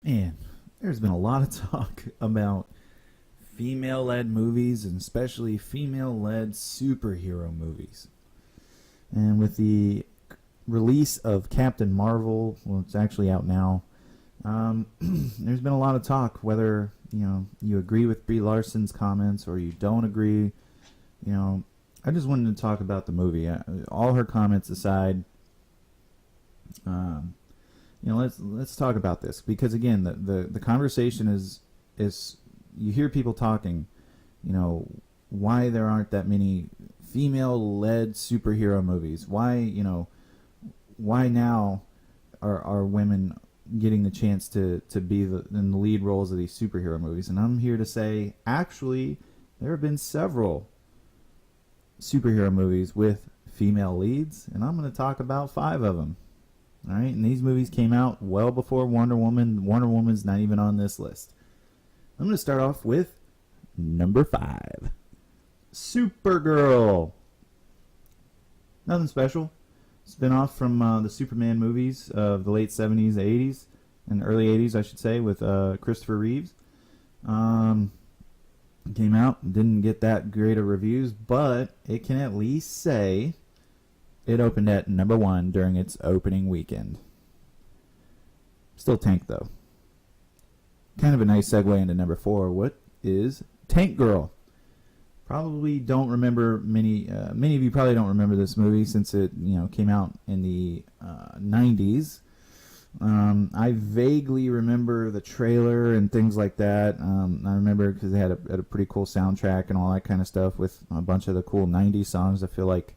Man, there's been a lot of talk about female led movies and especially female led superhero movies. And with the release of Captain Marvel, well, it's actually out now, there's been a lot of talk whether you agree with Brie Larson's comments or you don't agree. I just wanted to talk about the movie. All her comments aside, let's talk about this because again, the conversation is you hear people talking, why there aren't that many female-led superhero movies. Why now are women getting the chance to be in the lead roles of these superhero movies? And I'm here to say, actually, there have been several superhero movies with female leads, and I'm going to talk about 5 of them. All right, and these movies came out well before Wonder Woman. Wonder Woman's not even on this list. I'm going to start off with number 5, Supergirl. Nothing special. Spin-off from the Superman movies of the late 70s, 80s, and early 80s, I should say, with Christopher Reeves. Came out, didn't get that great of reviews, but it can at least say it opened at number 1 during its opening weekend. Still tanked, though. Kind of a nice segue into number 4. What is Tank Girl? Probably don't remember many of you probably don't remember this movie since it came out in the 90s. I vaguely remember the trailer and things like that. I remember because they had a pretty cool soundtrack and all that kind of stuff with a bunch of the cool 90s songs. I feel like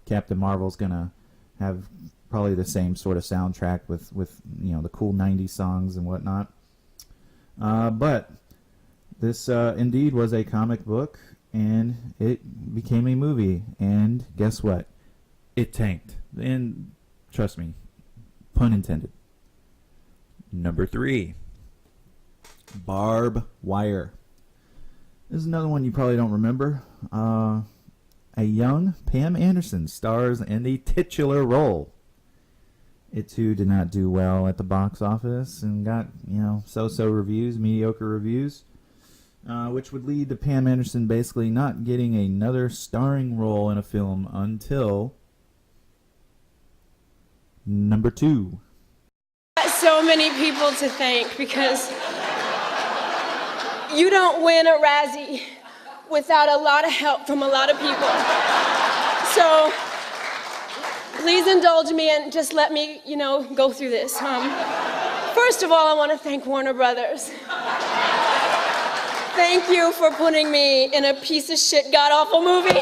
Captain Marvel's gonna have probably the same sort of soundtrack with the cool 90s songs and whatnot. But this indeed was a comic book, and it became a movie. And guess what? It tanked. And trust me, pun intended. Number 3, Barb Wire. This is another one you probably don't remember. A young Pam Anderson stars in the titular role. It too did not do well at the box office and got so-so reviews, mediocre reviews, which would lead to Pam Anderson basically not getting another starring role in a film until number 2. So many people to thank because you don't win a Razzie without a lot of help from a lot of people. So please indulge me and just let me, go through this. First of all, I want to thank Warner Brothers. Thank you for putting me in a piece of shit, god-awful movie.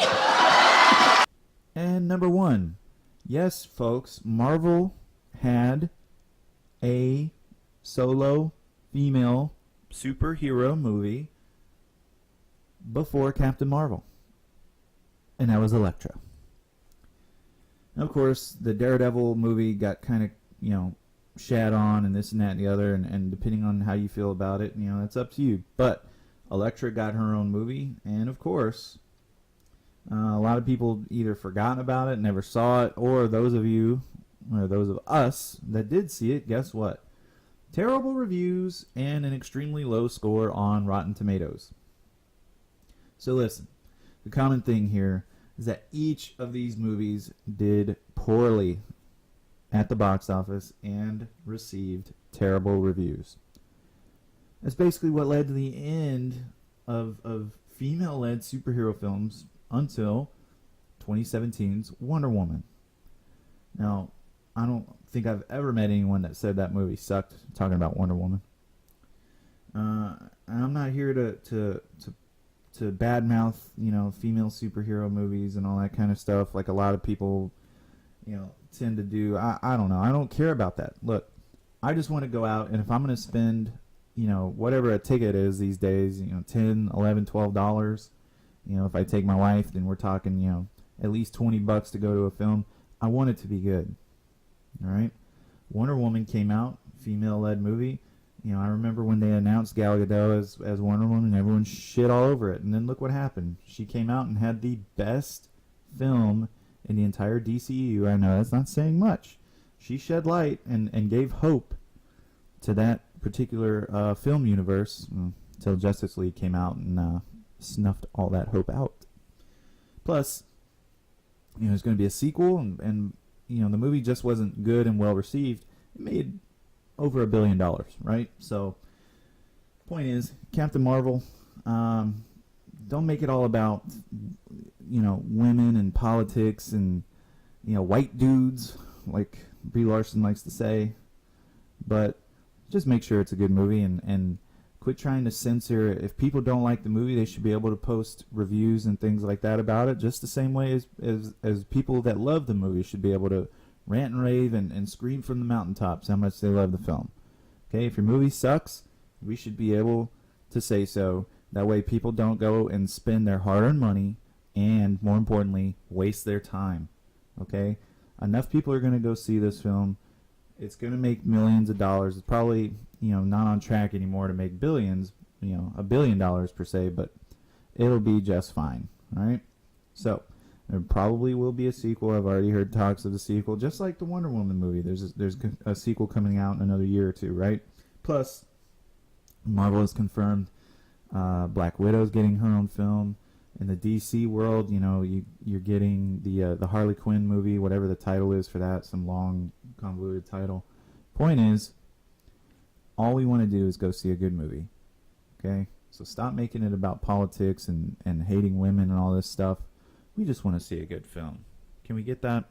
And number 1. Yes, folks, Marvel had a solo female superhero movie before Captain Marvel, and that was Elektra. And of course, the Daredevil movie got kind of, shat on and this and that and the other, and depending on how you feel about it, it's up to you. But Elektra got her own movie, and of course, a lot of people either forgotten about it, never saw it, or those of us that did see it, guess what? Terrible reviews and an extremely low score on Rotten Tomatoes. So listen, the common thing here is that each of these movies did poorly at the box office and received terrible reviews. That's basically what led to the end of female-led superhero films until 2017's Wonder Woman. Now, I don't think I've ever met anyone that said that movie sucked, talking about Wonder Woman. I'm not here to badmouth, female superhero movies and all that kind of stuff like a lot of people, tend to do. I don't know. I don't care about that. Look, I just want to go out, and if I'm going to spend, whatever a ticket is these days, $10, $11, $12, if I take my wife, then we're talking, at least $20 to go to a film. I want it to be good. All right. Wonder Woman came out, female-led movie. I remember when they announced Gal Gadot as Wonder Woman, everyone shit all over it. And then look what happened. She came out and had the best film in the entire DCU. I know that's not saying much. She shed light and gave hope to that particular film universe until Justice League came out and snuffed all that hope out. Plus, there's going to be a sequel, and the movie just wasn't good and well received. It made over $1 billion, right? So, point is, Captain Marvel, don't make it all about women and politics and white dudes, like Brie Larson likes to say, but just make sure it's a good movie and quit trying to censor. If people don't like the movie, they should be able to post reviews and things like that about it, just the same way as people that love the movie should be able to rant and rave and scream from the mountaintops how much they love the film. Okay, if your movie sucks, we should be able to say so. That way people don't go and spend their hard-earned money and, more importantly, waste their time. Okay? Enough people are going to go see this film. It's going to make millions of dollars. It's probably, not on track anymore to make billions, $1 billion per se, but it'll be just fine. All right? So, there probably will be a sequel. I've already heard talks of the sequel, just like the Wonder Woman movie. There's a sequel coming out in another year or two, right? Plus, Marvel has confirmed Black Widow's getting her own film. In the DC world, you're getting the Harley Quinn movie, whatever the title is for that, some long, convoluted title. Point is, all we want to do is go see a good movie. Okay? So stop making it about politics and hating women and all this stuff. We just want to see a good film. Can we get that?